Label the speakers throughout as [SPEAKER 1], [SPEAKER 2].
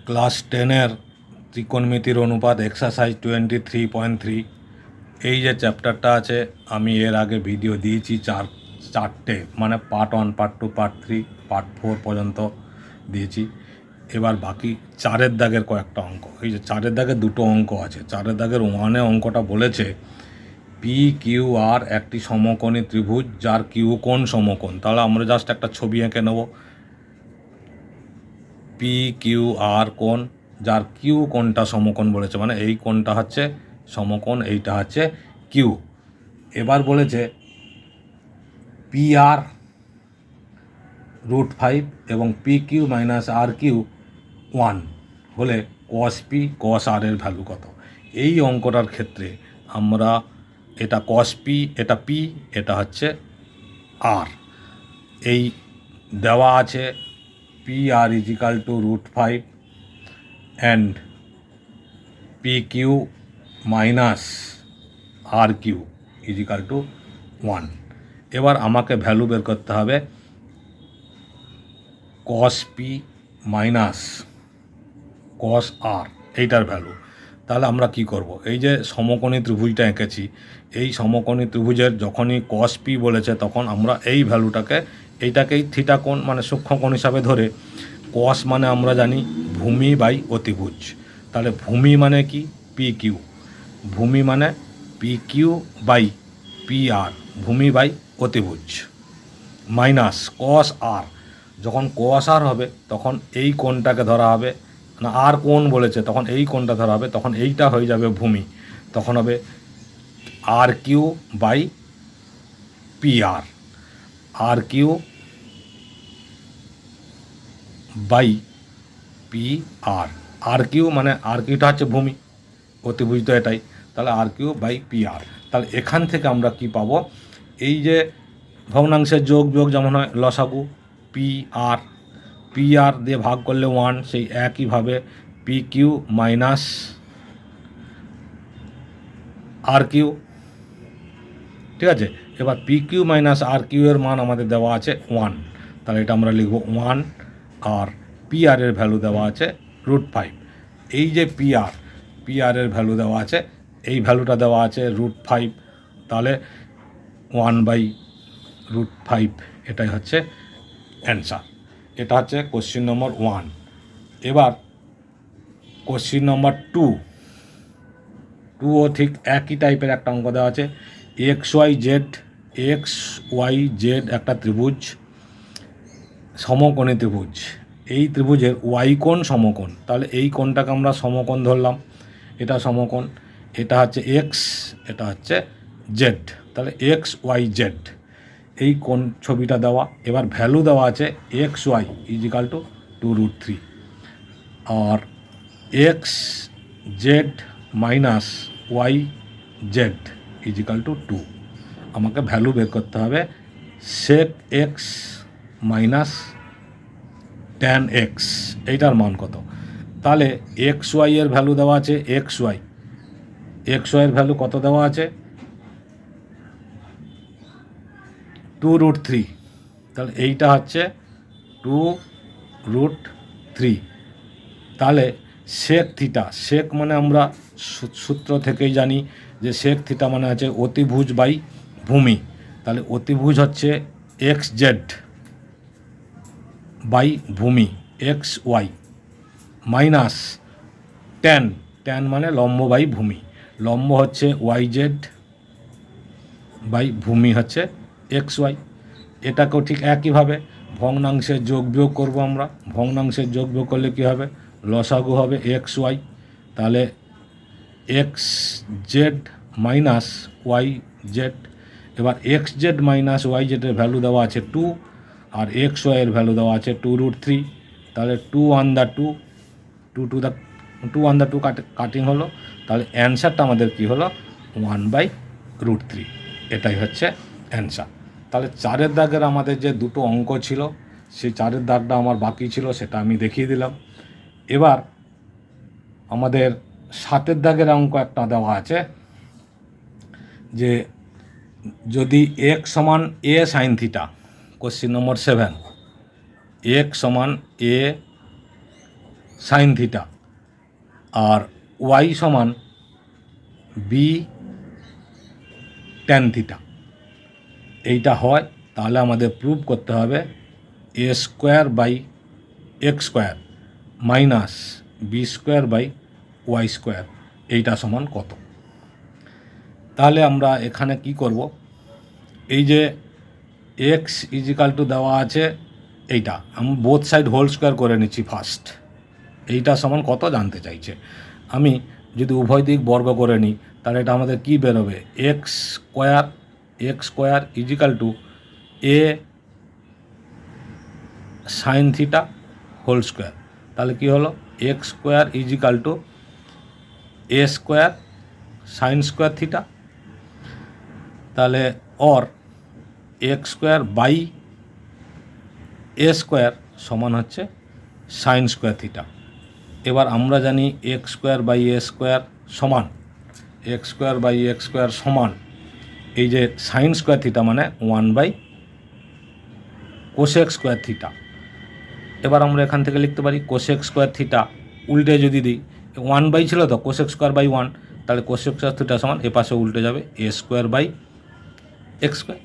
[SPEAKER 1] Class 10-এর ত্রিকোণমিতির অনুপাত exercise 23.3 এই যে চ্যাপ্টারটা আছে, আমি এর আগে ভিডিও দিয়েছি চারটে, মানে পার্ট 1, পার্ট 2, পার্ট 3, পার্ট 4 পর্যন্ত দিয়েছি। এবার বাকি 4-এর দাগের কয়েকটা অঙ্ক, এই যে 4-এর দাগের দুটো অঙ্ক আছে। 4-এর দাগের 1-এ অঙ্কটা বলেছে পি কিউ আর একটি সমকোণী ত্রিভুজ যার কিউ কোণ সমকোণ। তাহলে আমরা জাস্ট একটা ছবি এঁকে নেব। পি কিউ আর কোণ যার কিউ কোণটা সমকোণ বলেছে, মানে এই কোণটা হচ্ছে সমকোণ, এইটা হচ্ছে কিউ। এবার বলেছে পি আর √5 এবং P Q minus R Q 1 হলে কস পি কস আর এর ভ্যালু কত। এই অঙ্কটার ক্ষেত্রে আমরা এটা কস পি, এটা পি, এটা হচ্ছে আর। এই দেওয়া আছে P R is equal to √5 and P Q minus R Q is equal to 1। এবার আমাকে ভ্যালু বের করতে হবে কস পি মাইনাস কস আর, এইটার ভ্যালু। তাহলে আমরা কি করব, এই যে সমকোণী ত্রিভুজটা এঁকেছি, এই সমকোণী ত্রিভুজের যখনই কস পি বলেছে তখন আমরা এই ভ্যালুটাকে, এইটাকেই থিটা কোণ মানে সূক্ষ্মকোণ হিসাবে ধরে, কস মানে আমরা জানি ভূমি বাই অতিভুজ, তাহলে ভূমি মানে কি পি কিউ, ভূমি মানে পি কিউ বাই পি আর, ভূমি বাই অতিভুজ, মাইনাস কস আর। যখন কস আর হবে তখন এই কোণটাকে ধরা হবে না, আর কোণ বলেছে তখন এই কোণটা ধরা হবে, তখন এইটা হয়ে যাবে ভূমি, তখন হবে R Q by P R, R Q by P R. R Q মানে আর কিউটা হচ্ছে ভূমি, অতিভুজ তো এটাই, তাহলে R Q by P R. তাহলে এখান থেকে আমরা কি পাবো, এই যে ভগ্নাংশের যোগ যেমন হয় লসাগু, পি আর দিয়ে ভাগ করলে 1, সেই একইভাবে P Q minus R Q, ঠিক আছে। এবার P Q minus R Q এর মান আমাদের দেওয়া আছে 1, তাহলে এটা আমরা লিখব 1, আর পি আর এর ভ্যালু দেওয়া আছে √5। এই যে পি আর এর ভ্যালু দেওয়া আছে, এই ভ্যালুটা দেওয়া আছে √5, তাহলে 1/√5 এটাই হচ্ছে অ্যান্সার। এটা হচ্ছে কোশ্চিন নম্বর 1। এবার কোশ্চিন নম্বর 2ও ঠিক একই টাইপের একটা অঙ্ক দেওয়া আছে। এক্স ওয়াই জেড একটা ত্রিভুজ, সমকোণী ত্রিভুজ। এই ত্রিভুজের ওয়াই কোণ সমকোণ, তাহলে এই কোণটাকে আমরা সমকোণ ধরলাম, এটা সমকোণ, এটা হচ্ছে এক্স, এটা হচ্ছে জেড, তাহলে এক্স ওয়াই জেড এই কোণ ছবিটা দেওয়া। এবার ভ্যালু দেওয়া আছে এক্স ওয়াই ইজিক্যাল টু 2√3 আর x z minus y z is equal to 2। আমাকে ভ্যালু বের করতে হবে sec x minus tan x, এইটার মান কত। তাহলে এক্স ওয়াই এর ভ্যালু দেওয়া আছে এক্স ওয়াইয়ের ভ্যালু কত দেওয়া আছে 2√3, তাহলে এইটা হচ্ছে 2√3। তাহলে সেক থিটা, সেক মানে আমরা সূত্র থেকেই জানি যে সেক থিটা মানে আছে অতিভুজ বাই ভূমি, তাহলে অতিভুজ হচ্ছে এক্স জেড বাই ভূমি এক্স ওয়াই, মাইনাস ট্যান মানে লম্ব বাই ভূমি, লম্ব হচ্ছে ওয়াই জেড বাই ভূমি হচ্ছে এক্স ওয়াই। এটাকেও ঠিক একইভাবে ভগ্নাংশের যোগ বিয়োগ করবো আমরা। ভগ্নাংশের যোগ বিয়োগ করলে কী হবে, লসাগু হবে এক্স ওয়াই, তাহলে x z minus y z. এবার এক্স জেড মাইনাস ওয়াই জেডের ভ্যালু দেওয়া আছে 2 আর এক্স ওয়াইয়ের ভ্যালু দেওয়া আছে 2√3, তাহলে 2 কাটিং হলো, তাহলে অ্যান্সারটা আমাদের কি হলো 1/√3, এটাই হচ্ছে অ্যান্সার। তাহলে 4-এর দাগের আমাদের যে দুটো অঙ্ক ছিল, সেই 4-এর দাগটা আমার বাকি ছিল, সেটা আমি দেখিয়ে দিলাম। এবার আমাদের 7-এর দাগের অঙ্ক একটা দেওয়া আছে যে যদি এক্স সমান a sine theta, question number 7, x সমান এ সাইন থিটা আর ওয়াই সমান বি ট্যান থিটা এইটা হয়, তাহলে আমাদের প্রুভ করতে হবে a square by x square minus b square by Y square এইটা সমান কত। তাহলে আমরা এখানে কি করব, এই যে এক্স ইজিক্যাল টু দেওয়া আছে এইটা আমি বোথ সাইড হোল স্কোয়ার করে নিচ্ছি ফার্স্ট, এইটা সমান কত জানতে চাইছে। আমি যদি উভয় দিক বর্গ করে নিই তাহলে এটা আমাদের কি বেরোবে, x square is equal to a sine theta whole square. তাহলে কি হলো, x square is equal to a square sine square theta, তাহলে or x square by a square সমান হচ্ছে সাইন স্কোয়ার থিটা। এবার আমরা জানি x square by a square সমান x square by x square সমান এই যে সাইন স্কোয়ার থিটা মানে 1 কোসেক স্কোয়ার থিটা। এবার আমরা এখান থেকে লিখতে পারি কোসেক স্কোয়ার থিটা উল্টে যদি দিই 1 ছিল তো কোসেক স্কোয়ার বাই 1, তাহলে কোসেক স্কোয়ার থিটা সমান এ পাশে উল্টে যাবে a square by x square.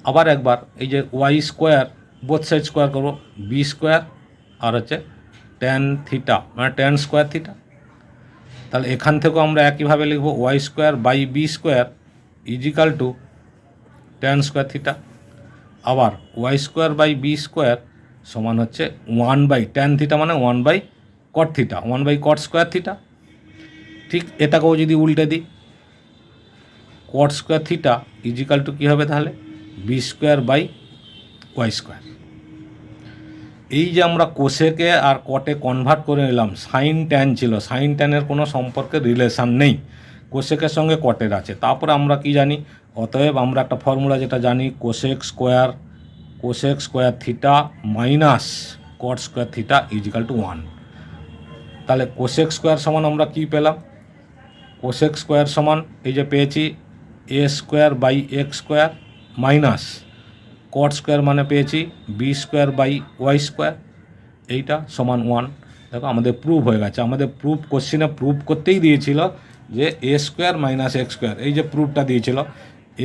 [SPEAKER 1] আবার একবার এই যে y square both side square করবো, বি স্কোয়ার আর হচ্ছে ট্যান থিটা মানে ট্যান স্কোয়ার থিটা। তাহলে এখান থেকেও আমরা একইভাবে লিখব y square by b square is equal to tan square theta. আবার y square by b square সমান হচ্ছে 1 ট্যান থিটা মানে 1 cot theta 1 cot square theta. ঠিক এটাকেও যদি উল্টে দিই কট স্কোয়ার থিটা ইজিক্যাল টু কী হবে তাহলে B square by Y square. এই যে আমরা কোসেকে আর কটে কনভার্ট করে নিলাম, সাইন ট্যান ছিল, সাইন ট্যানের কোনো সম্পর্কের রিলেশান নেই, কোসেকের সঙ্গে কটের আছে। তারপরে আমরা কি জানি, অতএব আমরা একটা ফর্মুলা যেটা জানি cosec square theta minus cot square theta is equal to 1। তাহলে কোসেক স্কোয়ার সমান আমরা কি পেলাম, কোসেক স্কোয়ার সমান এই যে পেয়েছি a square by x square minus cot square মানে পেয়েছি b square by Y square, এইটা সমান 1। দেখো আমাদের প্রুভ হয়ে গেছে। আমাদের প্রুফ কোশ্চেনে প্রুভ করতেই দিয়েছিল যে a square minus x square, এই যে প্রুফটা দিয়েছিল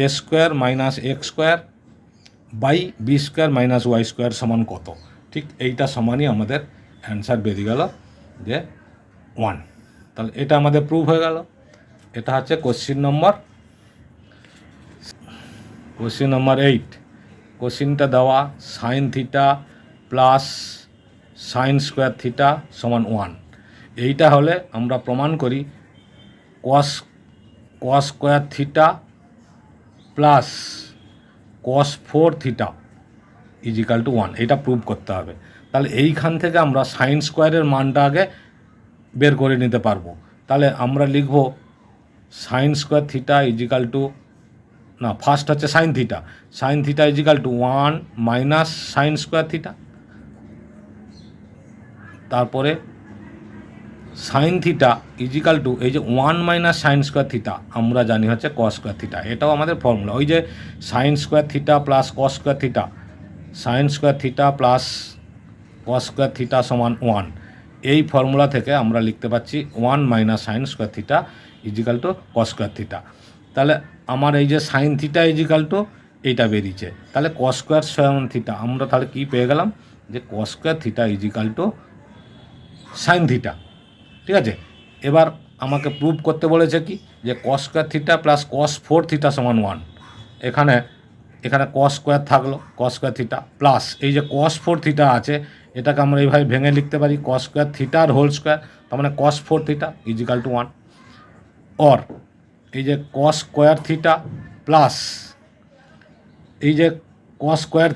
[SPEAKER 1] a square minus x square by b square minus y square সমান কত। ঠিক এইটা সমানই আমাদের অ্যান্সার বেরিয়ে গেল যে 1। তাহলে এটা আমাদের প্রুভ হয়ে গেল। এটা হচ্ছে কোশ্চিন নম্বর 8। কোশ্চিনটা দেওয়া sine theta plus sine square theta সমান 1। এইটা হলে আমরা প্রমাণ করি cos square theta plus cos 4 theta is equal to 1, এইটা প্রুভ করতে হবে। তাহলে এইখান থেকে আমরা সাইন স্কোয়ারের মানটা আগে বের করে নিতে পারবো। তাহলে আমরা লিখব sine square theta is equal to না, ফার্স্ট হচ্ছে sine theta is equal to 1 minus sine square theta, তারপরে সাইন থিটা ইজিক্যাল টু এই যে 1 মাইনাস সাইন স্কোয়ার থিটা আমরা জানি হচ্ছে কস স্কোয়ার থিটা, এটাও আমাদের ফর্মুলা। ওই যে sine square theta plus cos square theta, sine square theta plus cos square theta সমান 1, এই ফর্মুলা থেকে আমরা লিখতে পাচ্ছি 1 minus sine square theta is equal to cos square theta. তাহলে আমার এই যে সাইন থিটা ইজিক্যাল টু এইটা বেরিয়েছে, তাহলে কস স্কোয়ার সমান থিটা আমরা তাহলে কী পেয়ে গেলাম যে cos square theta is equal to sine theta. ঠিক আছে, এবার আমাকে প্রুভ করতে বলেছে কি যে cos square theta plus cos 4 theta সমান 1। এখানে কস স্কোয়ার থাকলো, কস স্কোয়ার থিটা প্লাস এই যে কস 4 থিটা আছে, এটাকে আমরা এইভাবে ভেঙে লিখতে পারি কস স্কোয়ার থিটার হোল স্কোয়ার, তার মানে কস 4 থিটা ইজিক্যাল টু 1। অর এই যে কস স্কোয়ার থিটা প্লাস এই যে কস স্কোয়ার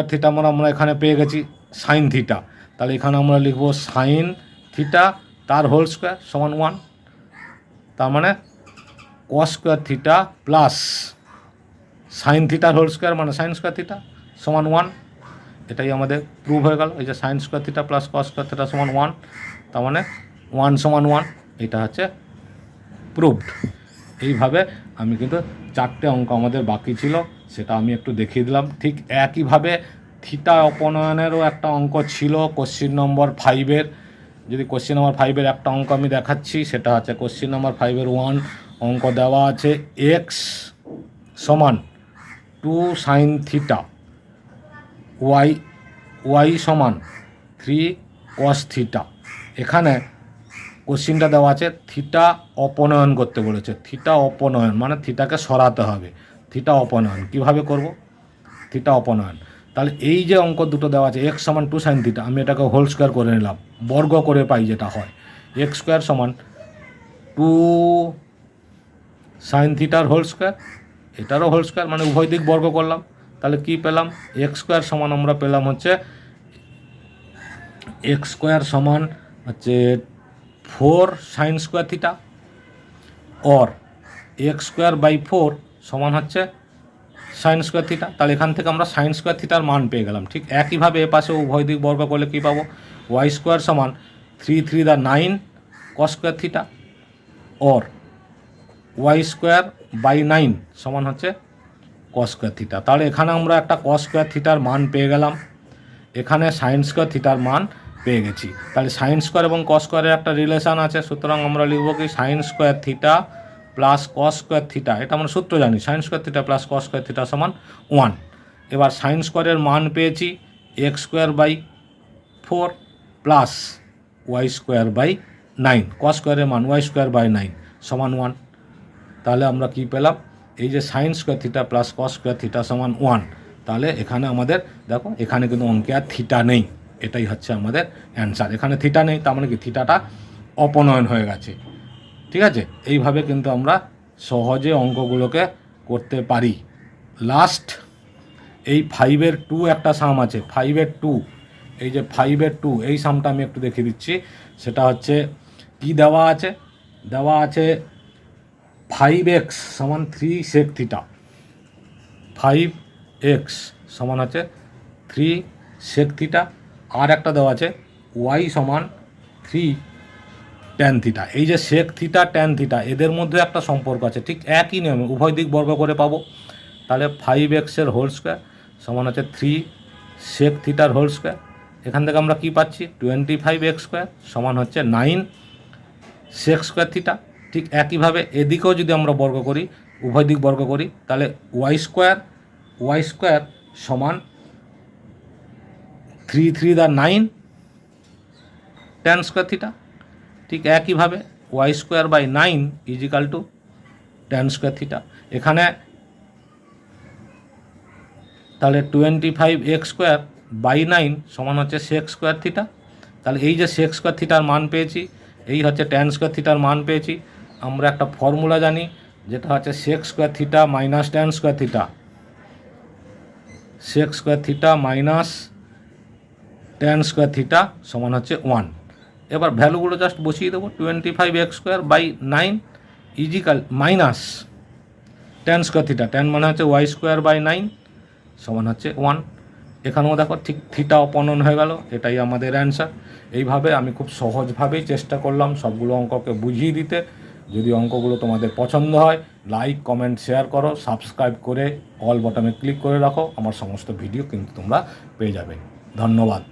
[SPEAKER 1] থিটা আমরা এখানে পেয়ে গেছি সাইন থিটা, তাহলে এখানে আমরা লিখব সাইন থিটা তার হোল স্কোয়ার সমান 1, তার মানে কস স্কোয়ার থিটা প্লাস সাইন থিটার হোল স্কোয়ার মানে সাইন স্কোয়ার থিটা সমান 1। এটাই আমাদের প্রুভ হয়ে গেল, এই যে sine square theta plus cos square theta সমান 1, তার মানে 1 সমান 1, এটা হচ্ছে প্রুভড। এইভাবে আমি কিন্তু 4টে অঙ্ক আমাদের বাকি ছিল, সেটা আমি একটু দেখিয়ে দিলাম। ঠিক একইভাবে থিটা অপনয়নেরও একটা অঙ্ক ছিল কোশ্চিন নম্বর 5-এর, যদি কোশ্চেন নাম্বার 5-এর একটা অঙ্ক আমি দেখাচ্ছি, সেটা হচ্ছে কোশ্চেন নাম্বার 5-এর 1 অঙ্ক দেওয়া আছে এক্স সমান 2 সাইন থিটা, ওয়াই সমান 3 কস থিটা। এখানে কোশ্চিনটা দেওয়া আছে থিটা অপনয়ন করতে বলেছে। থিটা অপনয়ন মানে থিটাকে সরাতে হবে। থিটা অপনয়ন কীভাবে করব? থিটা অপনয়ন, তাহলে এই যে অঙ্ক দুটো দেওয়া আছে এক্স সমান 2 সাইন থিটা, আমি এটাকে হোল স্কোয়ার করে নিলাম, বর্গ করে পাই যেটা হয় এক্স স্কোয়ার সমান 2 সাইন থিটার হোল স্কোয়ার, এটারও হোল স্কোয়ার, মানে উভয় দিক বর্গ করলাম। তাহলে কি পেলাম? এক্স স্কোয়ার সমান আমরা পেলাম হচ্ছে এক্স স্কোয়ার সমান হচ্ছে 4 sine square theta, or x square by 4 সমান হচ্ছে সাইন স্কোয়ার থিটা। তাহলে এখান থেকে আমরা সাইন স্কোয়ার থিটার মান পেয়ে গেলাম। ঠিক একইভাবে এ পাশে উভয় দিক বর্গ করলে কী পাবো? ওয়াই স্কোয়ার সমান 3 cos square theta, or Y square by 9 সমান হচ্ছে কস স্কোয়ার থিটা। তাহলে এখানে আমরা একটা কস স্কোয়ার থিটার মান পেয়ে গেলাম, এখানে সাইন স্কোয়ার থিটার মান পেয়ে গেছি। তাহলে সাইন স্কোয়ার এবং কস স্কোয়ারের একটা রিলেশান আছে, সুতরাং আমরা লিখব কি sine square theta plus cos square theta, এটা আমরা সূত্র জানি, sine square theta plus cos square theta সমান 1। এবার সাইন স্কোয়ারের মান পেয়েছি X square by 4 plus Y square by 9, cos স্কোয়ারের মান ওয়াই স্কোয়ার বাই 9 সমান 1। তাহলে আমরা কি পেলাম? এই যে sine square theta plus cos square theta সমান 1। তাহলে এখানে আমাদের দেখো এখানে কিন্তু অঙ্কে আর থিটা নেই, এটাই হচ্ছে আমাদের অ্যান্সার। এখানে থিটা নেই, তার মানে কি থিটাটা অপনয়ন হয়ে গেছে। ঠিক আছে, এইভাবে কিন্তু আমরা সহজে অঙ্কগুলোকে করতে পারি। লাস্ট এই 5-এর 2 একটা সাম আছে, 5-এর 2, এই যে 5-এর 2 এই সামটা আমি একটু দেখিয়ে দিচ্ছি। সেটা হচ্ছে কি দেওয়া আছে? দেওয়া আছে 5x সমান 3 সেক থিটা, 5x সমান হচ্ছে 3 সেক থিটা, আর একটা দেওয়া আছে y সমান 3 ট্যান থিটা। এই যে সেক থিটা ট্যান থিটা এদের মধ্যে একটা সম্পর্ক আছে, ঠিক একই নিয়মে উভয় দিক বর্গ করে পাবো। তাহলে 5x-এর হোল স্কোয়ার সমান হচ্ছে 3 সেক থিটার হোল স্কোয়ার। এখান থেকে আমরা কি পাচ্ছি? 25x স্কোয়ার সমান হচ্ছে 9 সেক স্কোয়ার থিটা। ঠিক একইভাবে এদিকেও যদি আমরা বর্গ করি, উভয় দিক বর্গ করি, তাহলে ওয়াই স্কোয়ার সমান 3 ট্যান স্কোয়ার থিটা। ঠিক একইভাবে Y square by 9 is equal to tan square theta. এখানে তাহলে 25x স্কোয়ার বাই 9 সমান হচ্ছে সেক স্কোয়ার থিটা। তাহলে এই যে সেক স্কোয়ার থিটার মান পেয়েছি, এই হচ্ছে ট্যান স্কোয়ার থিটার মান পেয়েছি। আমরা একটা ফর্মুলা জানি, যেটা হচ্ছে sec square theta minus tan square theta, sec square theta minus tan square theta সমান হচ্ছে 1। এবার ভ্যালুগুলো জাস্ট বসিয়ে দেবো, 25x square by 9 is equal minus tan square theta, tan মানে হচ্ছে ওয়াই স্কোয়ার বাই 9 সমান হচ্ছে 1। এখানেও দেখো ঠিক থিটা অপনয়ন হয়ে গেল, এটাই আমাদের অ্যান্সার। এইভাবে আমি খুব সহজভাবেই চেষ্টা করলাম সবগুলো অঙ্ককে বুঝিয়ে দিতে। যদি অঙ্কগুলো তোমাদের পছন্দ হয়, লাইক কমেন্ট শেয়ার করো, সাবস্ক্রাইব করে অল বটনে ক্লিক করে রাখো, আমার সমস্ত ভিডিও কিন্তু তোমরা পেয়ে যাবে। ধন্যবাদ।